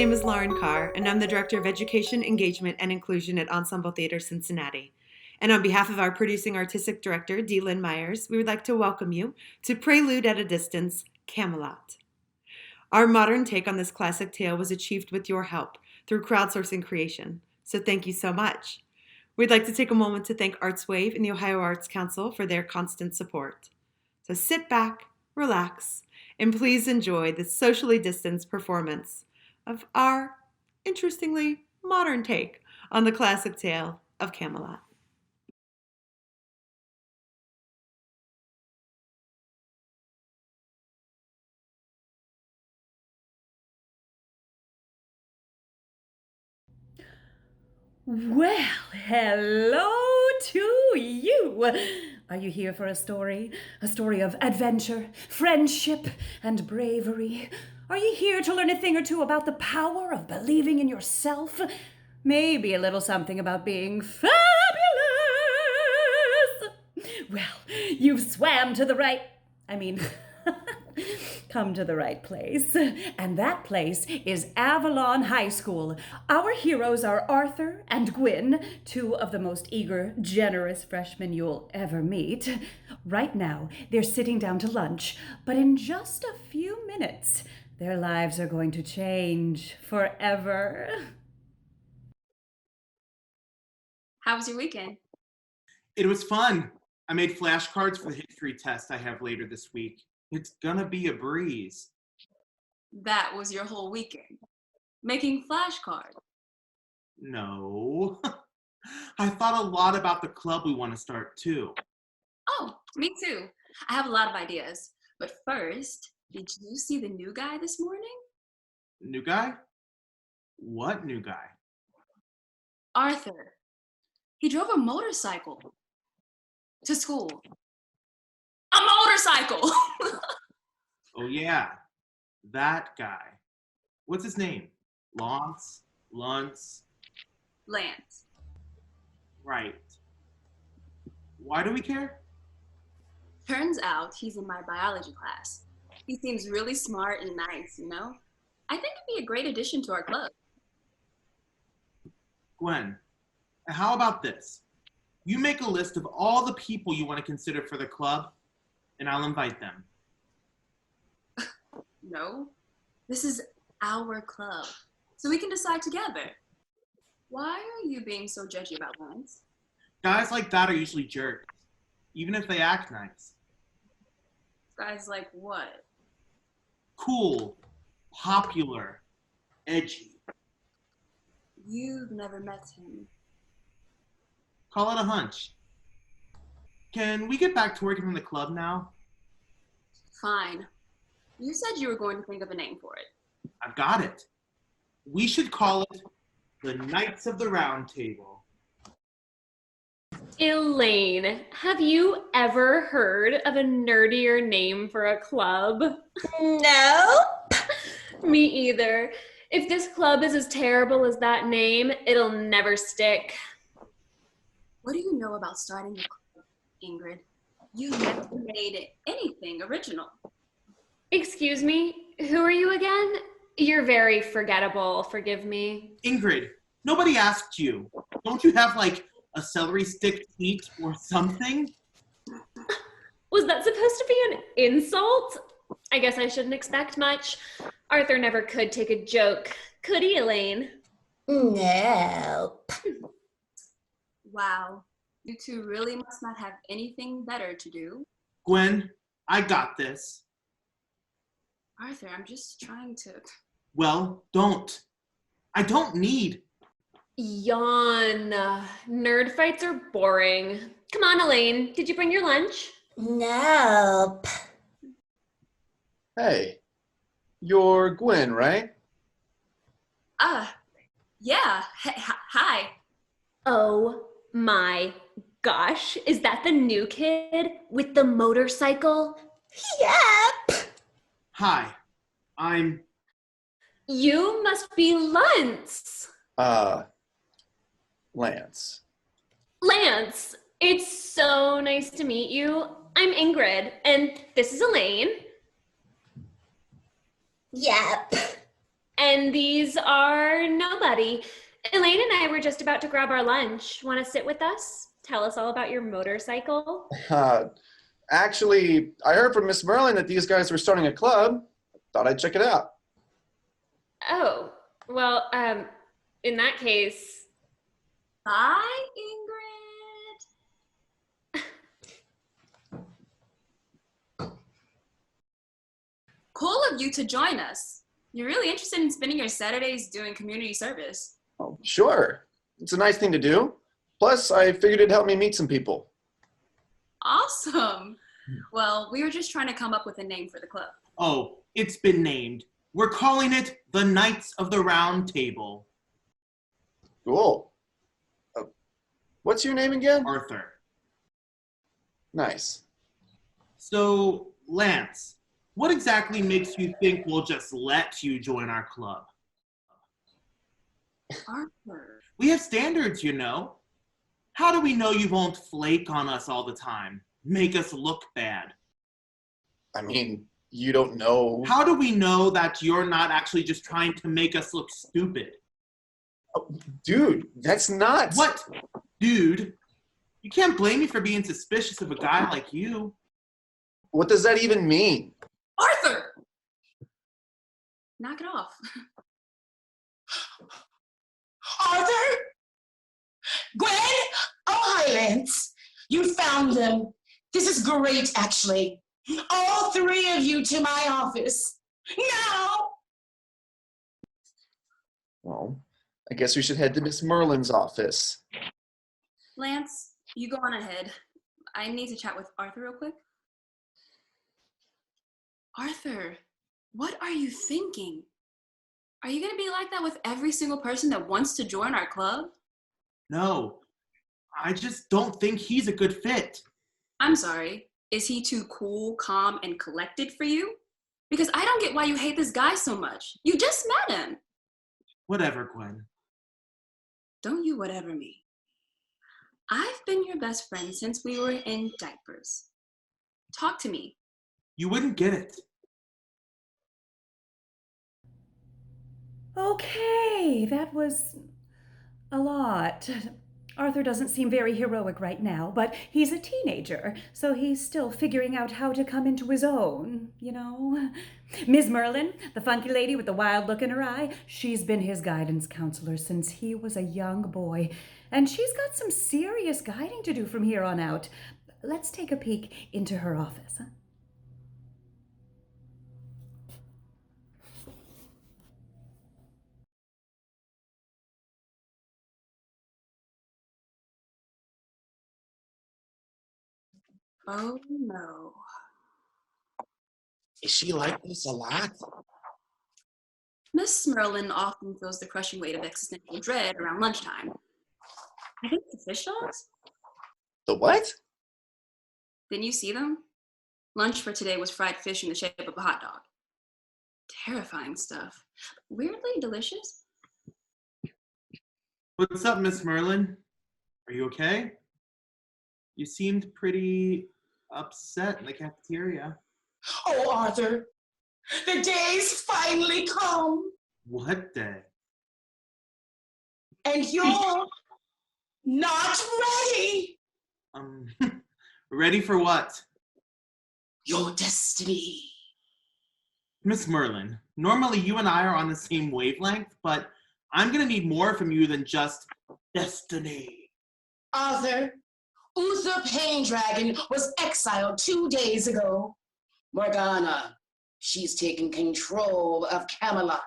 name is Lauren Carr, and I'm the Director of Education, Engagement, and Inclusion at Ensemble Theater Cincinnati. And on behalf of our producing artistic director, Dee Lynn Myers, we would like to welcome you to Prelude-at-a-Distance, Camelot. Our modern take on this classic tale was achieved with your help through crowdsourcing creation, so thank you so much. We'd like to take a moment to thank ArtsWave and the Ohio Arts Council for their constant support. So sit back, relax, and please enjoy this socially distanced performance of our, interestingly, modern take on the classic tale of Camelot. Well, hello to you. Are you here for a story? A story of adventure, friendship, and bravery? Are you here to learn a thing or two about the power of believing in yourself? Maybe a little something about being fabulous? Well, you've swam to the right... come to the right place. And that place is Avalon High School. Our heroes are Arthur and Gwyn, two of the most eager, generous freshmen you'll ever meet. Right now, they're sitting down to lunch, but in just a few minutes, their lives are going to change forever. How was your weekend? It was fun. I made flashcards for the history test I have later this week. It's gonna be a breeze. That was your whole weekend? Making flashcards? No. I thought a lot about the club we want to start too. Oh, me too. I have a lot of ideas. But first, did you see the new guy this morning? New guy? What new guy? Arthur. He drove a motorcycle to school. A motorcycle! Oh yeah, that guy. What's his name? Lance? Lance. Right. Why do we care? Turns out he's in my biology class. He seems really smart and nice, you know? I think he'd be a great addition to our club. Gwen, how about this? You make a list of all the people you want to consider for the club, and I'll invite them. No, this is our club, so we can decide together. Why are you being so judgy about Lance? Guys like that are usually jerks, even if they act nice. Guys like what? Cool, popular, edgy. You've never met him. Call it a hunch. Can we get back to working on the club now? Fine. You said you were going to think of a name for it. I've got it. We should call it the Knights of the Round Table. Elaine, have you ever heard of a nerdier name for a club? Nope. Me either. If this club is as terrible as that name, it'll never stick. What do you know about starting a club, Ingrid? You never made anything original. Excuse me, who are you again? You're very forgettable, forgive me. Ingrid, nobody asked you. Don't you have like a celery stick seat or something? Was that supposed to be an insult? I guess I shouldn't expect much. Arthur never could take a joke, could he, Elaine? Nope. Wow, you two really must not have anything better to do. Gwen, I got this. Arthur, I'm just trying to... Well, don't. I don't need. Yawn. Nerd fights are boring. Come on, Elaine. Did you bring your lunch? Nope. Hey, you're Gwen, right? Yeah. Hi. Oh my gosh. Is that the new kid with the motorcycle? Yep. Hi, I'm... You must be Lance. Lance. Lance, it's so nice to meet you. I'm Ingrid, and this is Elaine. Yep. And these are nobody. Elaine and I were just about to grab our lunch. Want to sit with us? Tell us all about your motorcycle? Actually, I heard from Miss Merlin that these guys were starting a club. Thought I'd check it out. Oh, well, in that case, Bye, Ingrid. Cool of you to join us. You're really interested in spending your Saturdays doing community service. Oh, sure. It's a nice thing to do. Plus, I figured it'd help me meet some people. Awesome. Well, we were just trying to come up with a name for the club. Oh, it's been named. We're calling it the Knights of the Round Table. Cool. What's your name again? Arthur. Nice. So, Lance, what exactly makes you think we'll just let you join our club? Arthur. We have standards, you know. How do we know you won't flake on us all the time? Make us look bad? I mean, you don't know. How do we know that you're not actually just trying to make us look stupid? Dude, that's not. What? Dude, you can't blame me for being suspicious of a guy like you. What does that even mean? Arthur! Knock it off. Arthur? Gwen? Oh, hi, Lance. You found them. This is great, actually. All three of you to my office. Now! Well, I guess we should head to Miss Merlin's office. Lance, you go on ahead. I need to chat with Arthur real quick. Arthur, what are you thinking? Are you going to be like that with every single person that wants to join our club? No, I just don't think he's a good fit. I'm sorry. Is he too cool, calm, and collected for you? Because I don't get why you hate this guy so much. You just met him. Whatever, Gwen. Don't you whatever me. I've been your best friend since we were in diapers. Talk to me. You wouldn't get it. Okay, that was a lot. Arthur doesn't seem very heroic right now, but he's a teenager, so he's still figuring out how to come into his own, you know. Ms. Merlin, the funky lady with the wild look in her eye, she's been his guidance counselor since he was a young boy, and she's got some serious guiding to do from here on out. Let's take a peek into her office, huh? Oh no. Is she like this a lot? Miss Merlin often feels the crushing weight of existential dread around lunchtime. I think the fish dogs? The what? Didn't you see them? Lunch for today was fried fish in the shape of a hot dog. Terrifying stuff. Weirdly delicious. What's up, Miss Merlin? Are you okay? You seemed pretty upset in the cafeteria. Oh, Arthur, the day's finally come, What day? and you're not ready. Ready for what? Your destiny. Miss Merlin, normally you and I are on the same wavelength, but I'm gonna need more from you than just destiny. Arthur, Uther Paindragon was exiled 2 days ago. Morgana, she's taken control of Camelot.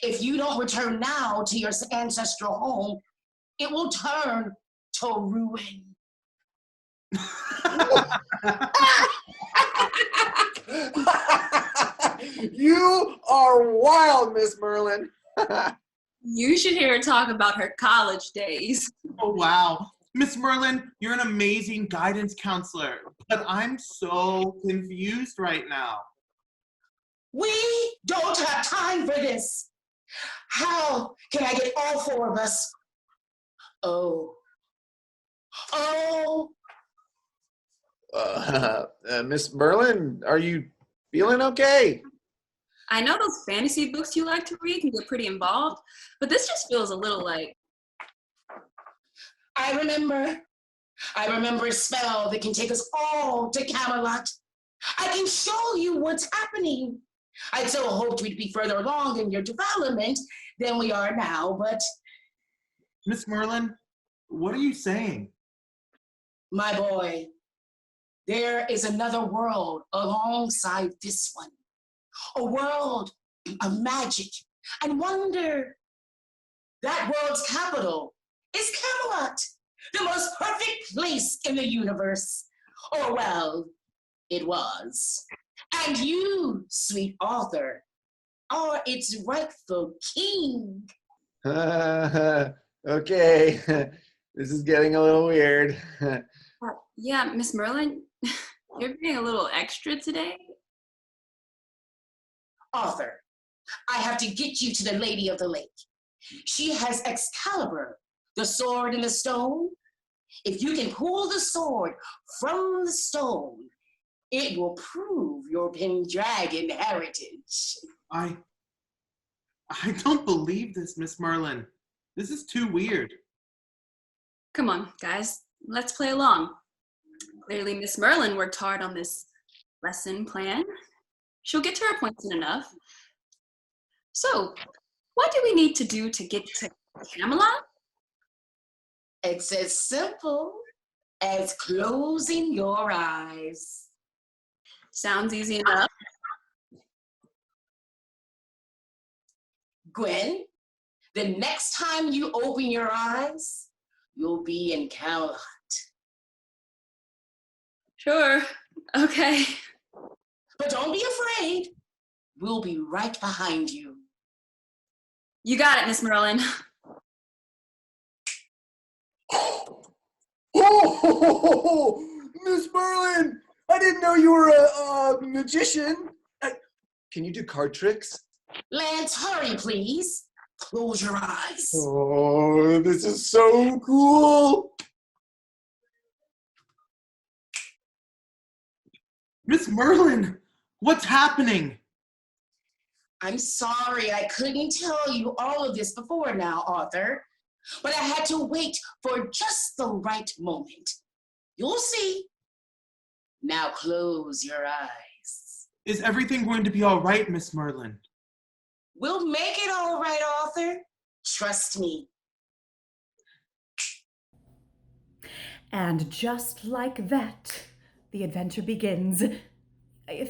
If you don't return now to your ancestral home, it will turn to ruin. You are wild, Miss Merlin. You should hear her talk about her college days. Oh, wow. Miss Merlin, you're an amazing guidance counselor, but I'm so confused right now. We don't have time for this. How can I get all four of us? Oh. Miss Merlin, are you feeling okay? I know those fantasy books you like to read can get pretty involved, but this just feels a little like... I remember a spell that can take us all to Camelot. I can show you what's happening. I'd so hoped we'd be further along in your development than we are now, but... Miss Merlin, what are you saying? My boy, there is another world alongside this one. A world of magic and wonder. That world's capital is Camelot, the most perfect place in the universe. Or well, it was. And you, sweet author, are its rightful king. Okay, this is getting a little weird. Yeah, Miss Merlin, you're being a little extra today. Author, I have to get you to the Lady of the Lake. She has Excalibur, the sword in the stone. If you can pull the sword from the stone, it will prove your Pendragon heritage. I don't believe this, Miss Merlin. This is too weird. Come on, guys, let's play along. Clearly, Miss Merlin worked hard on this lesson plan. She'll get to her point soon enough. So, what do we need to do to get to Camelot? It's as simple as closing your eyes. Sounds easy enough. Gwen, the next time you open your eyes, you'll be in Camelot. Sure, okay. But don't be afraid. We'll be right behind you. You got it, Miss Merlin. Oh, Miss Merlin! I didn't know you were a magician. Can you do card tricks? Lance, hurry, please. Close your eyes. Oh, this is so cool. Miss Merlin, what's happening? I'm sorry I couldn't tell you all of this before now, Arthur, but I had to wait for just the right moment. You'll see. Now close your eyes. Is everything going to be all right, Miss Merlin? We'll make it all right, Arthur. Trust me. And just like that, the adventure begins.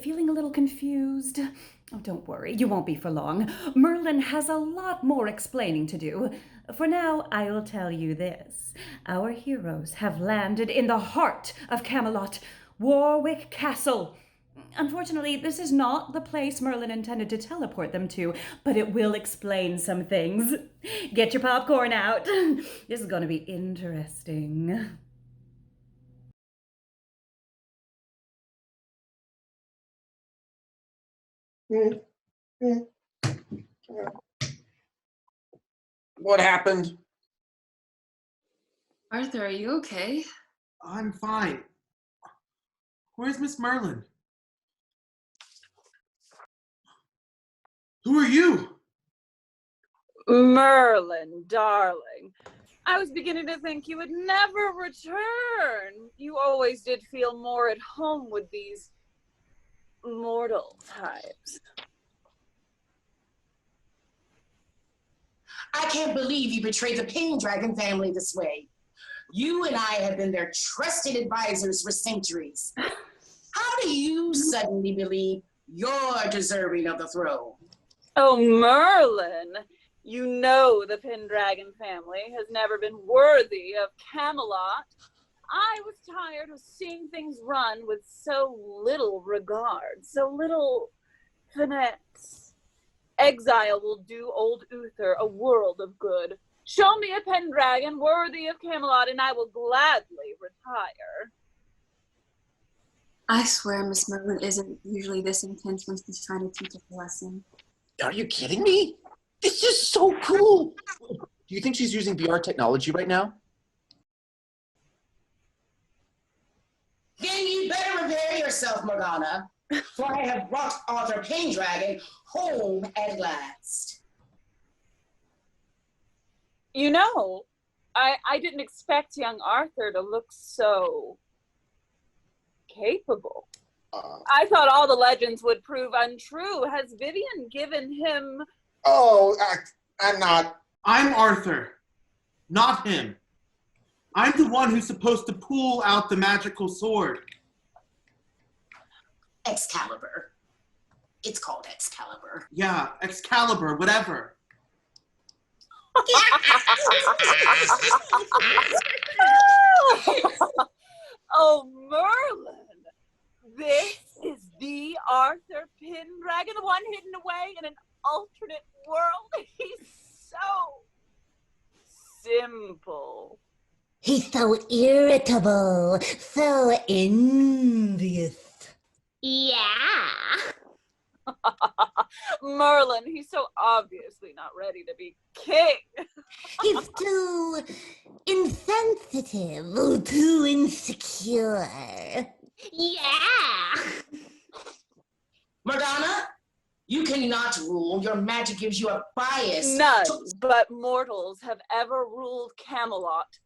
Feeling a little confused? Oh, don't worry, you won't be for long. Merlin has a lot more explaining to do. For now, I'll tell you this. Our heroes have landed in the heart of Camelot, Warwick Castle. Unfortunately, this is not the place Merlin intended to teleport them to, but it will explain some things. Get your popcorn out. This is going to be interesting. What happened? Arthur, are you okay? I'm fine. Where's Miss Merlin? Who are you? Merlin, darling. I was beginning to think you would never return. You always did feel more at home with these mortal types. I can't believe you betrayed the Pendragon family this way. You and I have been their trusted advisors for centuries. How do you suddenly believe you're deserving of the throne? Oh, Merlin, you know the Pendragon family has never been worthy of Camelot. I was tired of seeing things run with so little regard, so little finesse. Exile will do old Uther a world of good. Show me a Pendragon worthy of Camelot, and I will gladly retire. I swear Miss Merlin isn't usually this intense when she's trying to teach us a lesson. Are you kidding me? This is so cool. Do you think she's using VR technology right now? Then you better prepare yourself, Morgana. For I have brought Arthur Pendragon home at last. You know, I didn't expect young Arthur to look so capable. I thought all the legends would prove untrue. Has Vivian given him... Oh, I'm not. I'm Arthur, not him. I'm the one who's supposed to pull out the magical sword. Excalibur. It's called Excalibur. Yeah, Excalibur, whatever. Oh, Merlin! This is the Arthur Pendragon, the one hidden away in an alternate world. He's so simple. He's so irritable, so envious. Yeah. Merlin, he's so obviously not ready to be king. He's too insensitive, too insecure. Yeah. Morgana, you cannot rule. Your magic gives you a bias. None but mortals have ever ruled Camelot.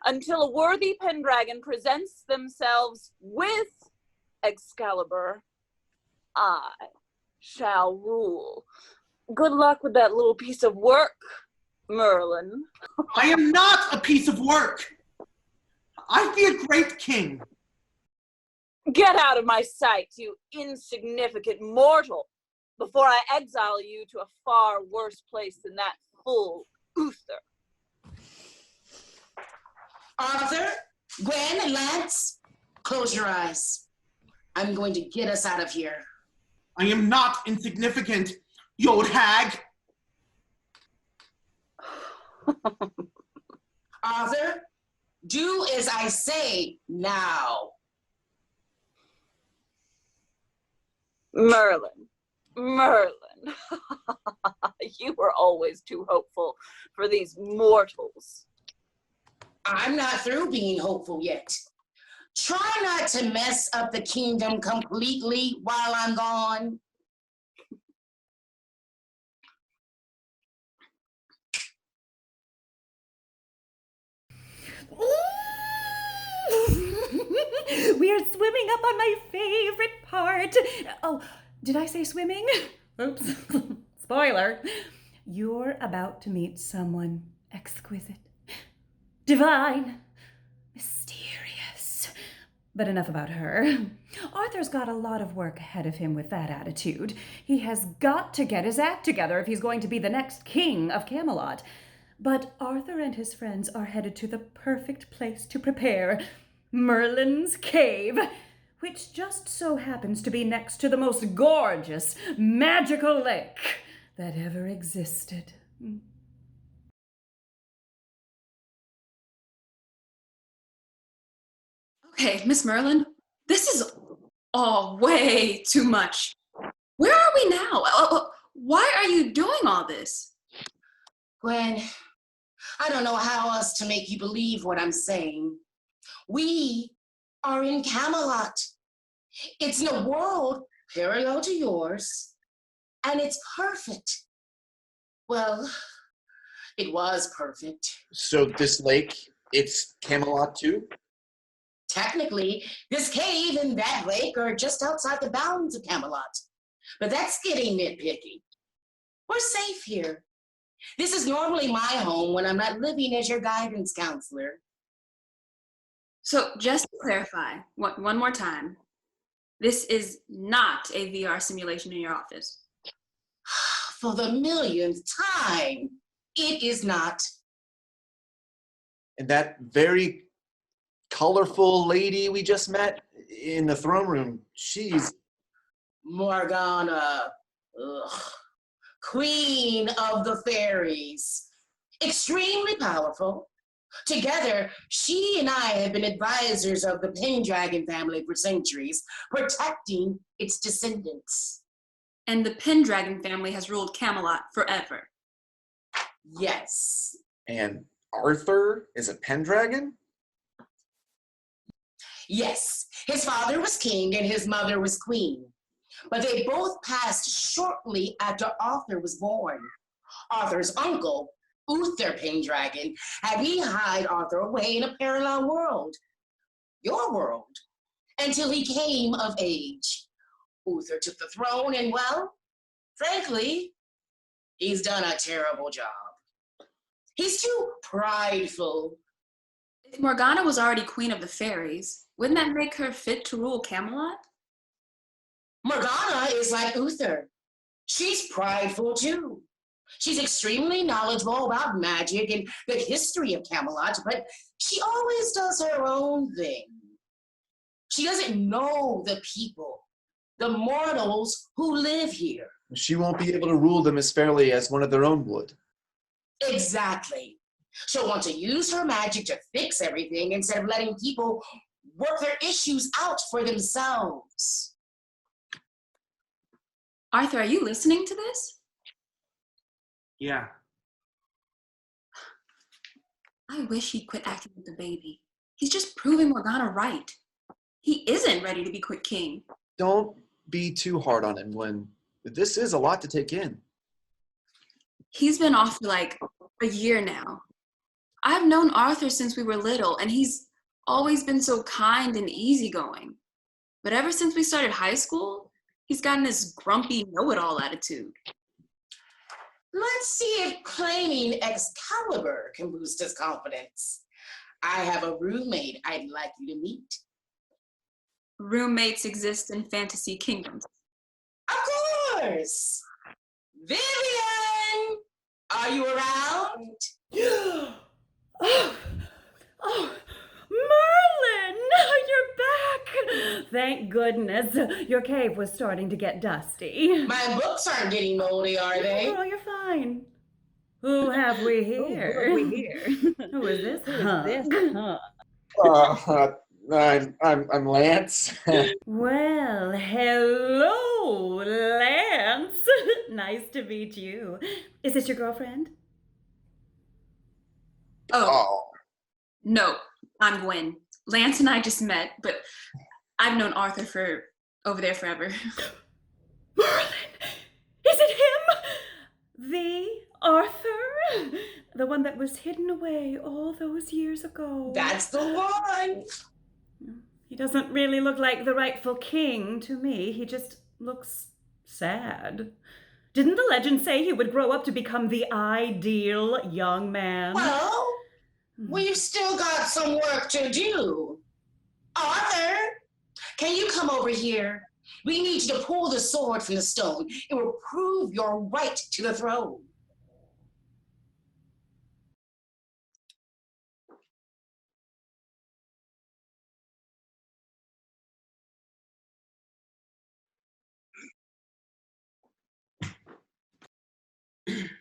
Until a worthy Pendragon presents themselves with Excalibur, I shall rule. Good luck with that little piece of work, Merlin. I am not a piece of work. I'd be a great king. Get out of my sight, you insignificant mortal, before I exile you to a far worse place than that full Uther. Arthur, Gwen, and Lance, close your eyes. I'm going to get us out of here. I am not insignificant, you old hag. Arthur, do as I say now. Merlin, you were always too hopeful for these mortals. I'm not through being hopeful yet. Try not to mess up the kingdom completely while I'm gone. We are swimming up on my favorite part. Oh, did I say swimming? Oops. Spoiler. You're about to meet someone exquisite, divine, mysterious. But enough about her. Arthur's got a lot of work ahead of him with that attitude. He has got to get his act together if he's going to be the next king of Camelot. But Arthur and his friends are headed to the perfect place to prepare, Merlin's cave, which just so happens to be next to the most gorgeous, magical lake that ever existed. Okay, Miss Merlin, this is all way too much. Where are we now? Why are you doing all this? Gwen, I don't know how else to make you believe what I'm saying. We are in Camelot. It's in a world parallel to yours, and it's perfect. Well, it was perfect. So this lake, it's Camelot too? Technically, this cave and that lake are just outside the bounds of Camelot. But that's getting nitpicky. We're safe here. This is normally my home when I'm not living as your guidance counselor. So just to clarify, one more time, this is not a VR simulation in your office. For the millionth time, it is not. And that very colorful lady we just met in the throne room, she's... Morgana, queen of the fairies. Extremely powerful. Together, she and I have been advisors of the Pendragon family for centuries, protecting its descendants. And the Pendragon family has ruled Camelot forever. Yes. And Arthur is a Pendragon? Yes. His father was king and his mother was queen. but they both passed shortly after Arthur was born. Arthur's uncle, Uther Pendragon, had me hide Arthur away in a parallel world, your world, until he came of age. Uther took the throne and, well, frankly, he's done a terrible job. He's too prideful. If Morgana was already queen of the fairies, wouldn't that make her fit to rule Camelot? Morgana is like Uther. She's prideful too. She's extremely knowledgeable about magic and the history of Camelot, but she always does her own thing. She doesn't know the people, the mortals who live here. She won't be able to rule them as fairly as one of their own would. Exactly. She'll want to use her magic to fix everything instead of letting people work their issues out for themselves. Arthur, are you listening to this? Yeah. I wish he'd quit acting like a baby. He's just proving Morgana right. He isn't ready to be quick king. Don't be too hard on him, Gwen. This is a lot to take in. He's been off for like a year now. I've known Arthur since we were little, and he's always been so kind and easygoing. But ever since we started high school, he's gotten this grumpy know-it-all attitude. Let's see if claiming Excalibur can boost his confidence. I have a roommate I'd like you to meet. Roommates exist in fantasy kingdoms. Of course! Vivian! Are you around? Oh, Merlin! You're back! Thank goodness. Your cave was starting to get dusty. My books aren't getting moldy, are they? Oh, you're fine. Who have we here? Who is this? I'm Lance. Well, hello, Lance. Nice to meet you. Is this your girlfriend? Oh, no, I'm Gwen. Lance and I just met, but I've known Arthur for over there forever. Merlin! Is it him? The Arthur? The one that was hidden away all those years ago. That's the one! He doesn't really look like the rightful king to me. He just looks sad. Didn't the legend say he would grow up to become the ideal young man? Well, we've still got some work to do. Arthur, can you come over here? We need you to pull the sword from the stone. It will prove your right to the throne.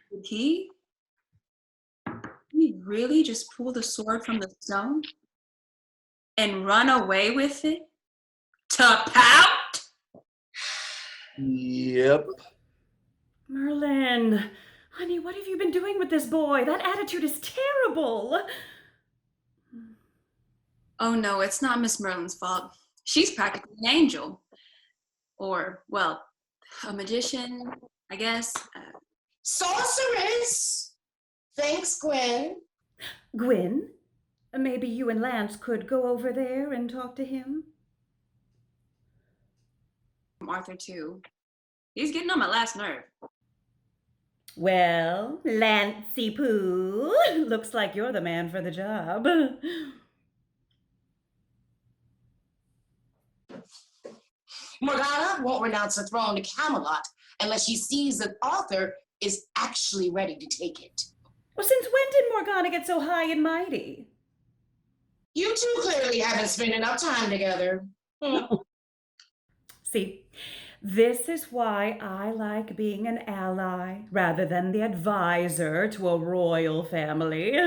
Did he really just pull the sword from the stone and run away with it to pout? Yep. Merlin, honey, what have you been doing with this boy? That attitude is terrible. Oh no, it's not Miss Merlin's fault. She's practically an angel. Or, well, a magician, I guess. Sorceress! Thanks, Gwen. Gwen, maybe you and Lance could go over there and talk to him? Arthur, too. He's getting on my last nerve. Well, Lancey Pooh, looks like you're the man for the job. Morgana won't renounce the throne to Camelot unless she sees that Arthur is actually ready to take it. Well, since when did Morgana get so high and mighty? You two clearly haven't spent enough time together. See, this is why I like being an ally rather than the advisor to a royal family.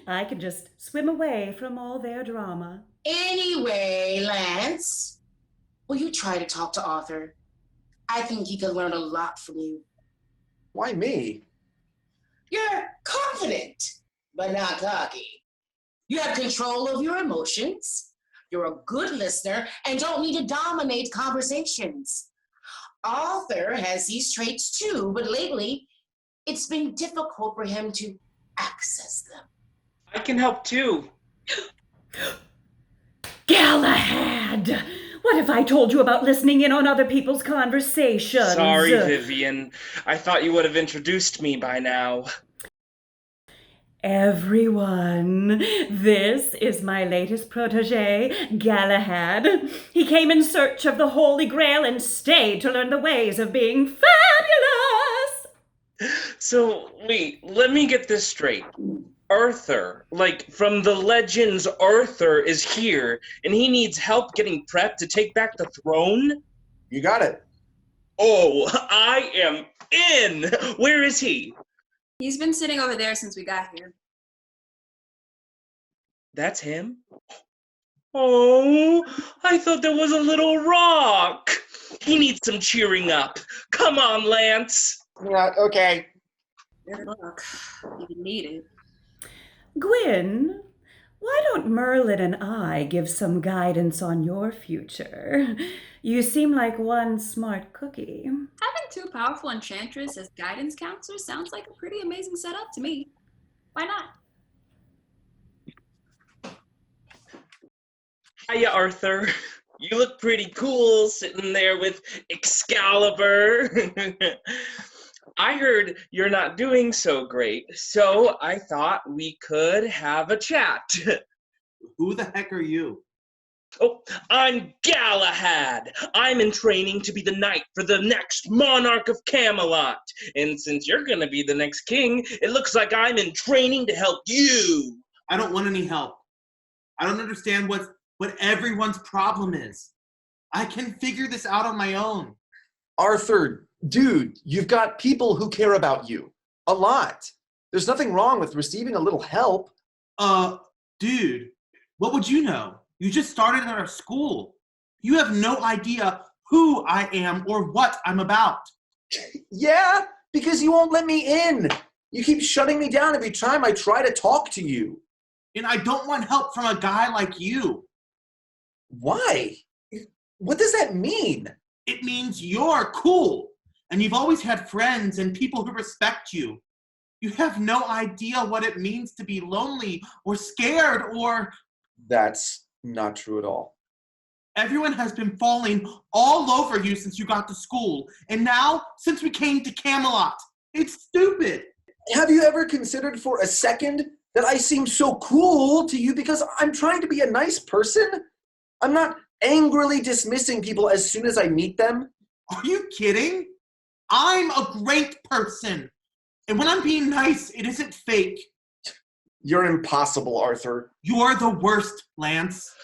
I can just swim away from all their drama. Anyway, Lance, will you try to talk to Arthur? I think he could learn a lot from you. Why me? You're confident, but not cocky. You have control of your emotions. You're a good listener and don't need to dominate conversations. Arthur has these traits too, but lately it's been difficult for him to access them. I can help too. Galahad! What if I told you about listening in on other people's conversations? Sorry, Vivian. I thought you would have introduced me by now. Everyone, this is my latest protege, Galahad. He came in search of the Holy Grail and stayed to learn the ways of being fabulous! So, wait, let me get this straight. Arthur, like from the legends, Arthur is here, and he needs help getting prepped to take back the throne? You got it. Oh, I am in! Where is he? He's been sitting over there since we got here. That's him? Oh, I thought there was a little rock. He needs some cheering up. Come on, Lance. Yeah, okay. Good luck. You need it. Gwyn, why don't Merlin and I give some guidance on your future? You seem like one smart cookie. Having two powerful enchantress as guidance counselors sounds like a pretty amazing setup to me. Why not? Hiya, Arthur. You look pretty cool sitting there with Excalibur. I heard you're not doing so great, so I thought we could have a chat. Who the heck are you? Oh, I'm Galahad. I'm in training to be the knight for the next monarch of Camelot. And since you're gonna be the next king, it looks like I'm in training to help you. I don't want any help. I don't understand what everyone's problem is. I can figure this out on my own. Arthur, dude, you've got people who care about you. A lot. There's nothing wrong with receiving a little help. Dude, what would you know? You just started at our school. You have no idea who I am or what I'm about. Yeah, because you won't let me in. You keep shutting me down every time I try to talk to you. And I don't want help from a guy like you. Why? What does that mean? It means you're cool. And you've always had friends and people who respect you. You have no idea what it means to be lonely or scared or... That's not true at all. Everyone has been falling all over you since you got to school. And now, since we came to Camelot. It's stupid. Have you ever considered for a second that I seem so cool to you because I'm trying to be a nice person? I'm not angrily dismissing people as soon as I meet them. Are you kidding? I'm a great person. And when I'm being nice, it isn't fake. You're impossible, Arthur. You're the worst, Lance.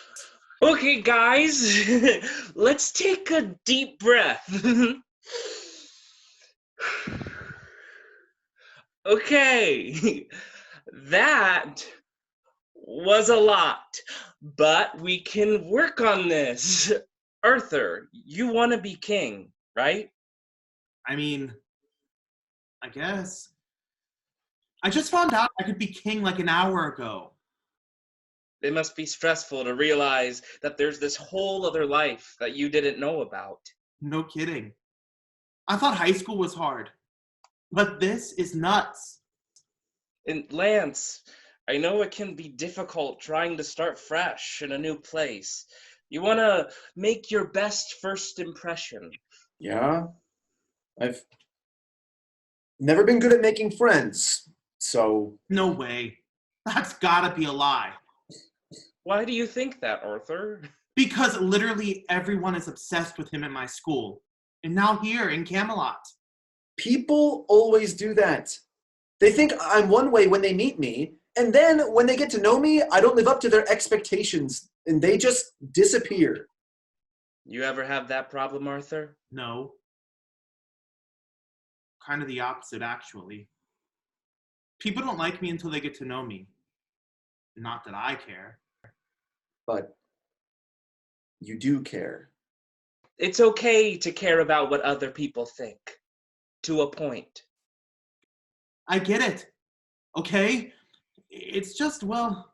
Okay, guys, let's take a deep breath. Okay, that was a lot, but we can work on this. Arthur, you want to be king, right? I mean, I guess. I just found out I could be king like an hour ago. It must be stressful to realize that there's this whole other life that you didn't know about. No kidding. I thought high school was hard, but this is nuts. And Lance, I know it can be difficult trying to start fresh in a new place. You want to make your best first impression. Yeah? I've never been good at making friends, so... No way. That's gotta be a lie. Why do you think that, Arthur? Because literally everyone is obsessed with him at my school. And now here in Camelot. People always do that. They think I'm one way when they meet me, and then when they get to know me, I don't live up to their expectations, and they just disappear. You ever have that problem, Arthur? No. Kind of the opposite, actually. People don't like me until they get to know me. Not that I care. But you do care. It's okay to care about what other people think. To a point. I get it. Okay? It's just, well,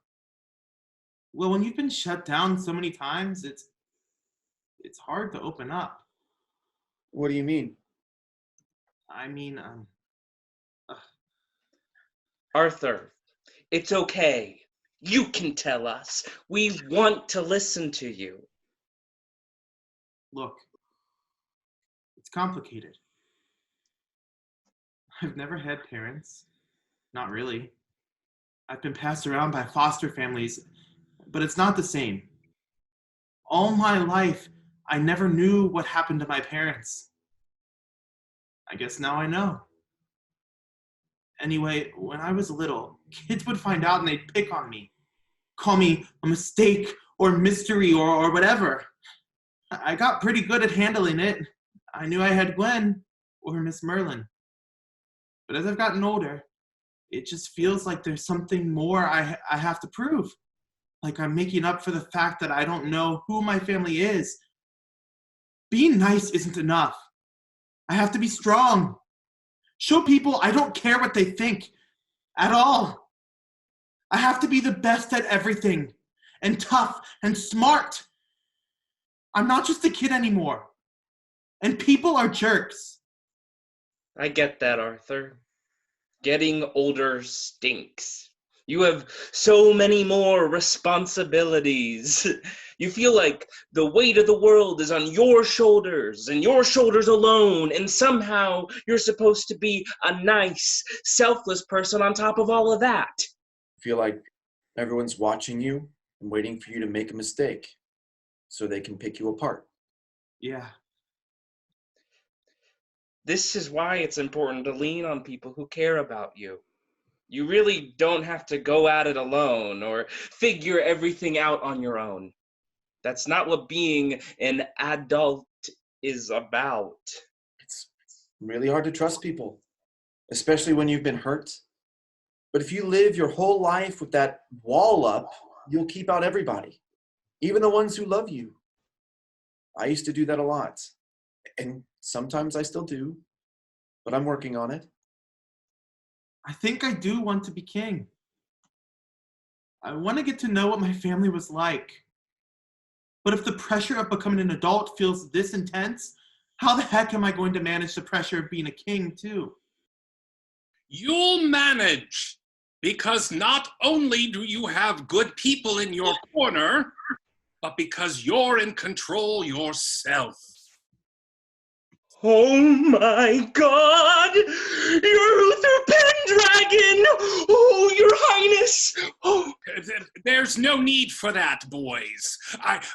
when you've been shut down so many times, it's hard to open up. What do you mean? I mean, Arthur, it's okay. You can tell us. We want to listen to you. look, it's complicated. I've never had parents. Not really. I've been passed around by foster families, but it's not the same. All my life, I never knew what happened to my parents. I guess now I know. Anyway, when I was little, kids would find out and they'd pick on me, call me a mistake or mystery or whatever. I got pretty good at handling it. I knew I had Gwen or Miss Merlin. But as I've gotten older, it just feels like there's something more I have to prove. Like I'm making up for the fact that I don't know who my family is. Being nice isn't enough. I have to be strong. Show people I don't care what they think at all. I have to be the best at everything and tough and smart. I'm not just a kid anymore. And people are jerks. I get that, Arthur. Getting older stinks. You have so many more responsibilities. You feel like the weight of the world is on your shoulders and your shoulders alone, and somehow you're supposed to be a nice, selfless person on top of all of that. Feel like everyone's watching you and waiting for you to make a mistake so they can pick you apart. Yeah. This is why it's important to lean on people who care about you. You really don't have to go at it alone or figure everything out on your own. That's not what being an adult is about. It's really hard to trust people, especially when you've been hurt. But if you live your whole life with that wall up, you'll keep out everybody, even the ones who love you. I used to do that a lot, and sometimes I still do, but I'm working on it. I think I do want to be king. I want to get to know what my family was like. But if the pressure of becoming an adult feels this intense, how the heck am I going to manage the pressure of being a king too? You'll manage, because not only do you have good people in your corner, but because you're in control yourself. Oh my God! You're Uther Pendragon! Oh, your highness! Oh. There's no need for that, boys.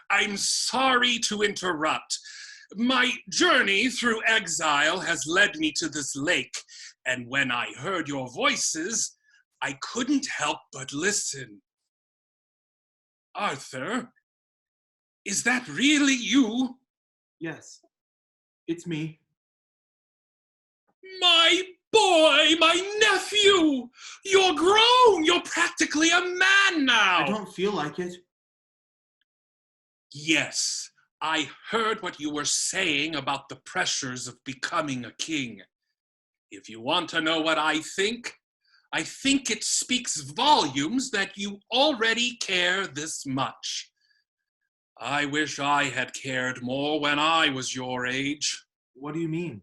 I'm sorry to interrupt. My journey through exile has led me to this lake, and when I heard your voices, I couldn't help but listen. Arthur, is that really you? Yes, it's me. My boy, my nephew! You're grown! You're practically a man now! I don't feel like it. Yes, I heard what you were saying about the pressures of becoming a king. If you want to know what I think it speaks volumes that you already care this much. I wish I had cared more when I was your age. What do you mean?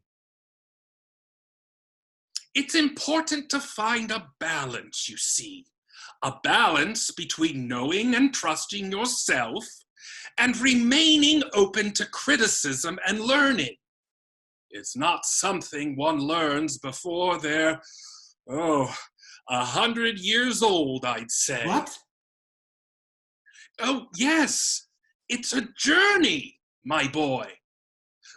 It's important to find a balance, you see. A balance between knowing and trusting yourself and remaining open to criticism and learning. It's not something one learns before they're, 100 years old, I'd say. What? Oh, yes. It's a journey, my boy.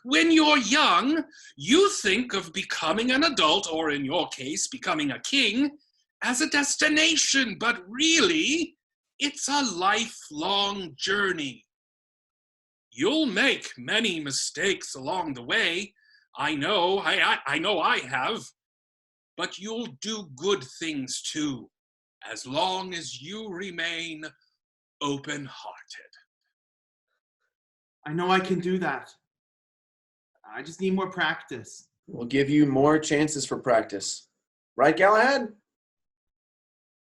When you're young, you think of becoming an adult, or in your case, becoming a king, as a destination, but really, it's a lifelong journey. You'll make many mistakes along the way. I know I have. But you'll do good things too, as long as you remain open-hearted. I know I can do that. I just need more practice. We'll give you more chances for practice. Right, Galahad?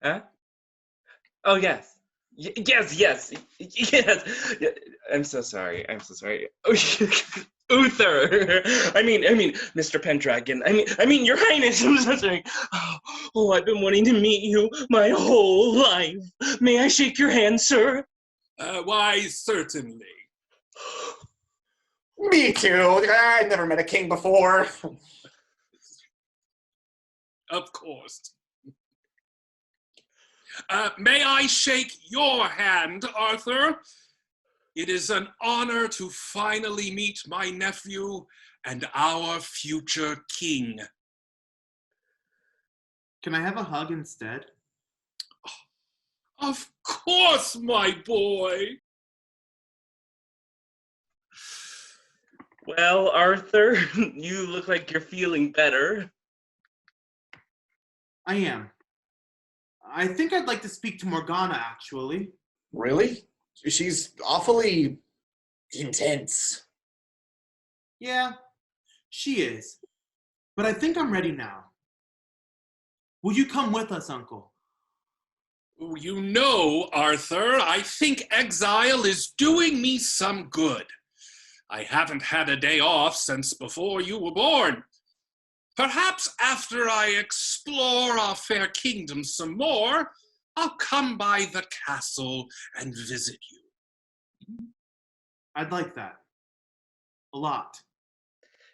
Huh? Oh, yes. Yes. I'm so sorry. Uther. I mean, Mr. Pendragon. I mean, Your Highness. I'm so sorry. Oh, I've been wanting to meet you my whole life. May I shake your hand, sir? Why, certainly. Me too. I've never met a king before. Of course. May I shake your hand, Arthur? It is an honor to finally meet my nephew and our future king. Can I have a hug instead? Of course, my boy. Well, Arthur, you look like you're feeling better. I am. I think I'd like to speak to Morgana, actually. Really? She's awfully intense. Yeah, she is. But I think I'm ready now. Will you come with us, Uncle? You know, Arthur, I think exile is doing me some good. I haven't had a day off since before you were born. Perhaps after I explore our fair kingdom some more, I'll come by the castle and visit you. I'd like that. A lot.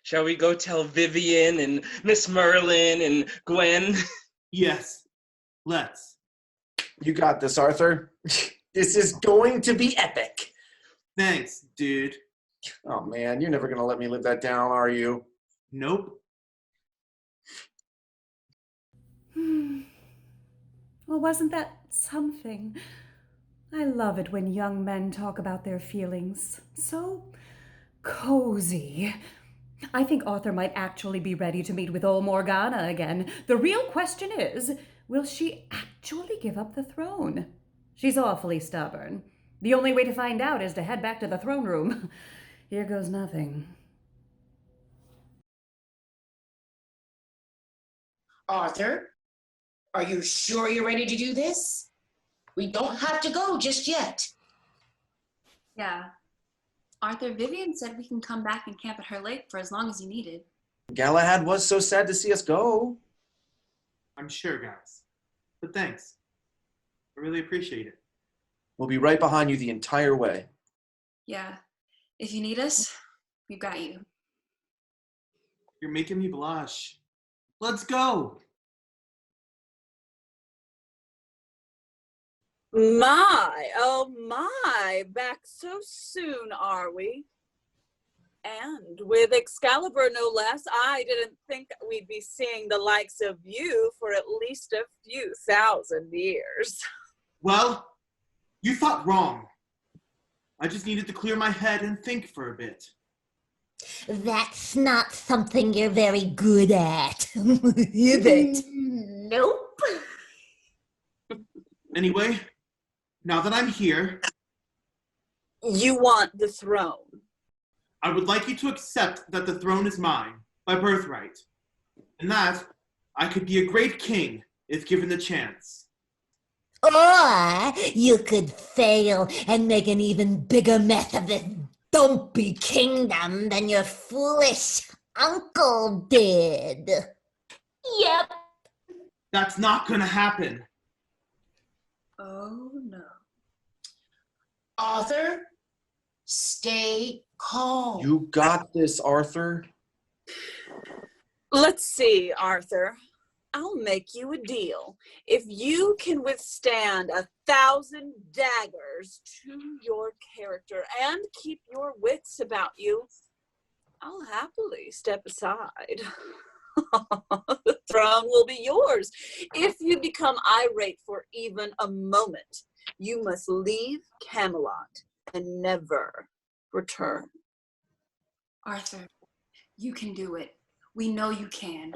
Shall we go tell Vivian and Miss Merlin and Gwen? Yes, let's. You got this, Arthur. This is going to be epic. Thanks, dude. Oh man, you're never gonna let me live that down, are you? Nope. Well, wasn't that something? I love it when young men talk about their feelings. So cozy. I think Arthur might actually be ready to meet with old Morgana again. The real question is, will she actually give up the throne? She's awfully stubborn. The only way to find out is to head back to the throne room. Here goes nothing. Arthur, are you sure you're ready to do this? We don't have to go just yet. Yeah. Arthur, Vivian said we can come back and camp at her lake for as long as you needed. Galahad was so sad to see us go. I'm sure, guys. But thanks. I really appreciate it. We'll be right behind you the entire way. Yeah. If you need us, we've got you. You're making me blush. Let's go. Oh my, back so soon, are we? And with Excalibur no less, I didn't think we'd be seeing the likes of you for at least a few thousand years. Well, you thought wrong. I just needed to clear my head and think for a bit. That's not something you're very good at, is it? Nope. Anyway, now that I'm here, You want the throne. I would like you to accept that the throne is mine, by birthright, and that I could be a great king if given the chance. Or you could fail and make an even bigger mess of this dumpy kingdom than your foolish uncle did. Yep. That's not gonna happen. Oh, no. Arthur, stay calm. You got this, Arthur. Let's see, Arthur. I'll make you a deal. If you can withstand 1,000 daggers to your character and keep your wits about you, I'll happily step aside. The throne will be yours. If you become irate for even a moment, you must leave Camelot and never return. Arthur, you can do it. We know you can.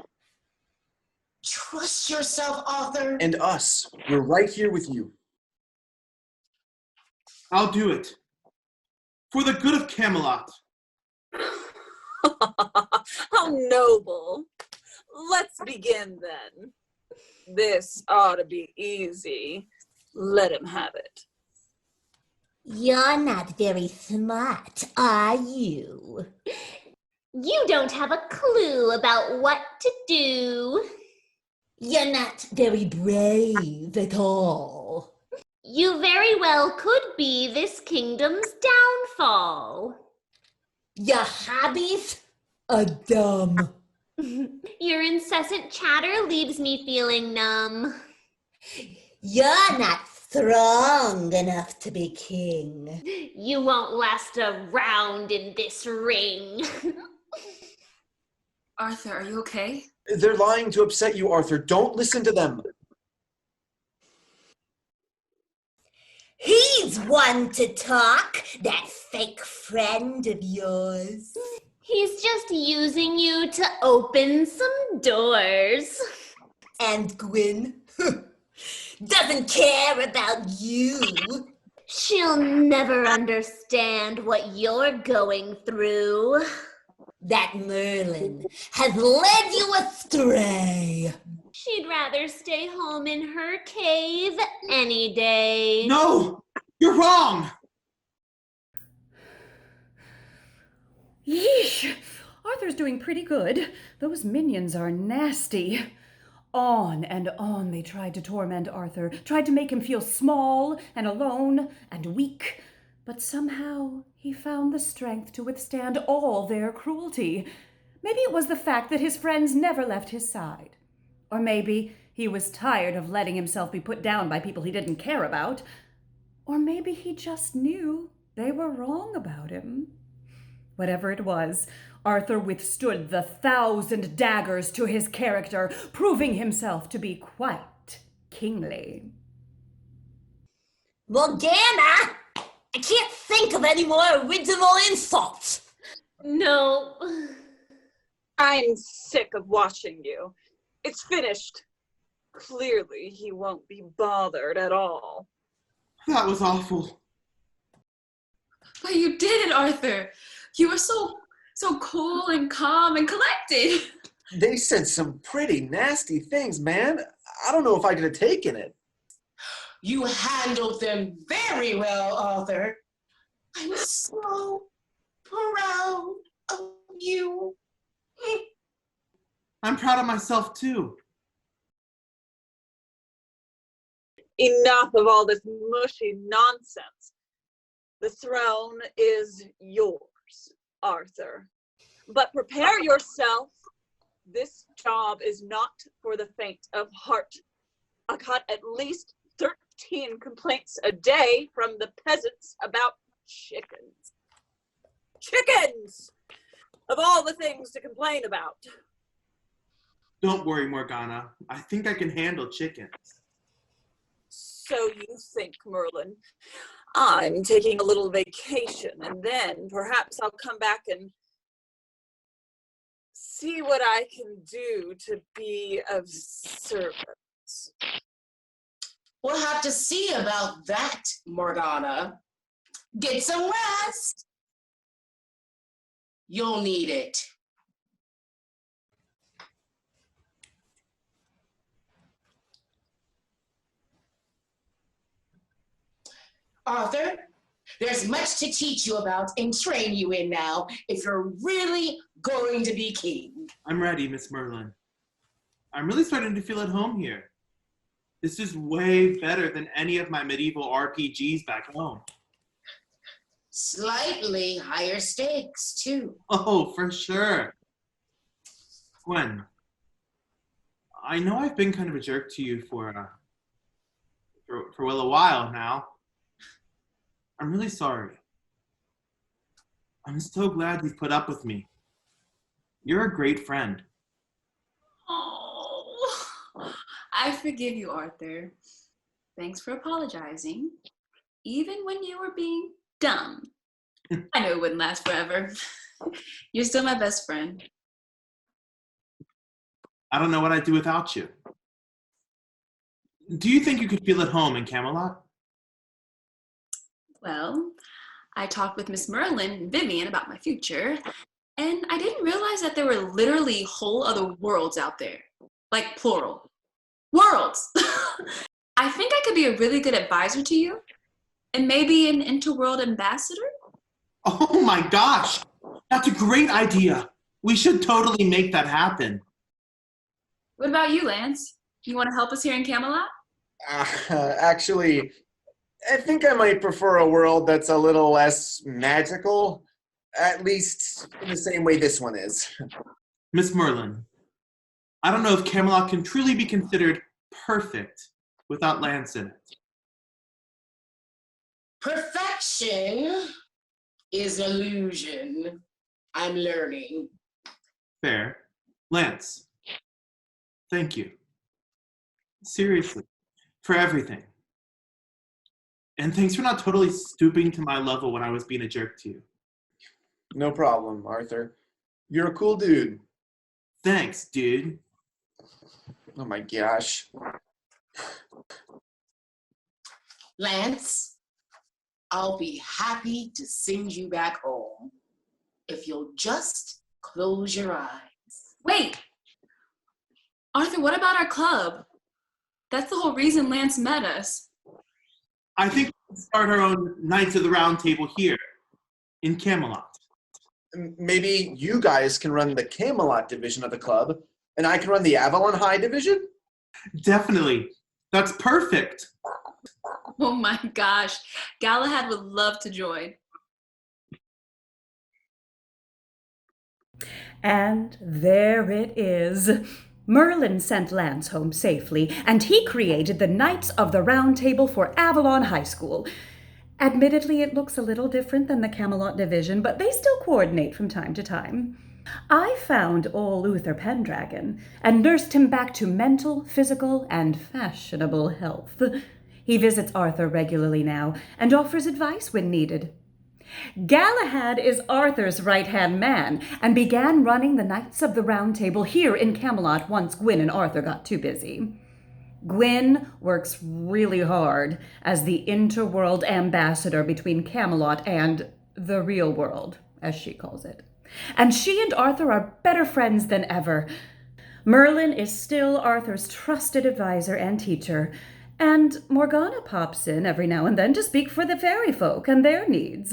Trust yourself, Arthur. And us. We're right here with you. I'll do it. For the good of Camelot. How noble. Let's begin then. This ought to be easy. Let him have it. You're not very smart, are you? You don't have a clue about what to do. You're not very brave at all. You very well could be this kingdom's downfall. Your hobbies are dumb. Your incessant chatter leaves me feeling numb. You're not strong enough to be king. You won't last a round in this ring. Arthur, are you okay? They're lying to upset you, Arthur. Don't listen to them. He's one to talk, that fake friend of yours. He's just using you to open some doors. And Gwyn doesn't care about you. She'll never understand what you're going through. That Merlin has led you astray. She'd rather stay home in her cave any day. No! You're wrong! Yeesh! Arthur's doing pretty good. Those minions are nasty. On and on they tried to torment Arthur, tried to make him feel small and alone and weak. But somehow he found the strength to withstand all their cruelty. Maybe it was the fact that his friends never left his side. Or maybe he was tired of letting himself be put down by people he didn't care about. Or maybe he just knew they were wrong about him. Whatever it was, Arthur withstood the 1,000 daggers to his character, proving himself to be quite kingly. Morgana! I can't think of any more original insults. No. I'm sick of watching you. It's finished. Clearly, he won't be bothered at all. That was awful. But you did it, Arthur. You were so cool and calm and collected. They said some pretty nasty things, man. I don't know if I could have taken it. You handled them very well, Arthur. I'm so proud of you. I'm proud of myself too. Enough of all this mushy nonsense. The throne is yours, Arthur. But prepare yourself. This job is not for the faint of heart. I got at least 13 complaints a day from the peasants about chickens. Chickens! Of all the things to complain about. Don't worry, Morgana. I think I can handle chickens. So you think, Merlin. I'm taking a little vacation, and then perhaps I'll come back and see what I can do to be of service. We'll have to see about that, Morgana. Get some rest. You'll need it. Arthur, there's much to teach you about and train you in now if you're really going to be king. I'm ready, Miss Merlin. I'm really starting to feel at home here. This is way better than any of my medieval RPGs back home. Slightly higher stakes, too. Oh, for sure. Gwen, I know I've been kind of a jerk to you for well a while now. I'm really sorry. I'm so glad you've put up with me. You're a great friend. Oh, I forgive you, Arthur. Thanks for apologizing. Even when you were being dumb. I know it wouldn't last forever. You're still my best friend. I don't know what I'd do without you. Do you think you could feel at home in Camelot? Well, I talked with Miss Merlin and Vivian about my future, and I didn't realize that there were literally whole other worlds out there. Like plural. Worlds! I think I could be a really good advisor to you. And maybe an interworld ambassador? Oh my gosh! That's a great idea. We should totally make that happen. What about you, Lance? You want to help us here in Camelot? Actually, I think I might prefer a world that's a little less magical, at least in the same way this one is. Miss Merlin, I don't know if Camelot can truly be considered perfect without Lance in it. Perfection is an illusion. I'm learning. Fair. Lance, thank you. Seriously, for everything. And thanks for not totally stooping to my level when I was being a jerk to you. No problem, Arthur. You're a cool dude. Thanks, dude. Oh my gosh. Lance, I'll be happy to send you back home if you'll just close your eyes. Wait! Arthur, what about our club? That's the whole reason Lance met us. I think we can start our own Knights of the Round Table here in Camelot. Maybe you guys can run the Camelot division of the club, and I can run the Avalon High division? Definitely. That's perfect. Oh my gosh, Galahad would love to join. And there it is. Merlin sent Lance home safely, and he created the Knights of the Round Table for Avalon High School. Admittedly, it looks a little different than the Camelot division, but they still coordinate from time to time. I found old Uther Pendragon and nursed him back to mental, physical, and fashionable health. He visits Arthur regularly now and offers advice when needed. Galahad is Arthur's right-hand man and began running the Knights of the Round Table here in Camelot once Gwyn and Arthur got too busy. Gwyn works really hard as the interworld ambassador between Camelot and the real world, as she calls it. And she and Arthur are better friends than ever. Merlin is still Arthur's trusted advisor and teacher, and Morgana pops in every now and then to speak for the fairy folk and their needs.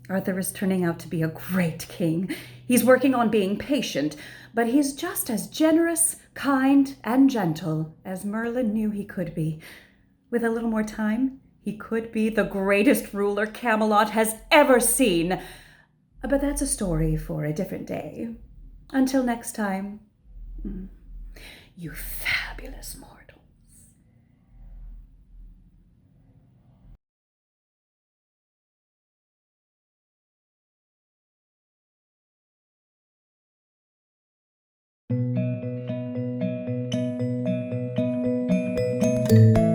Arthur is turning out to be a great king. He's working on being patient, but he's just as generous, kind, and gentle as Merlin knew he could be. With a little more time, he could be the greatest ruler Camelot has ever seen. But that's a story for a different day. Until next time, you fabulous mortals. Thank you.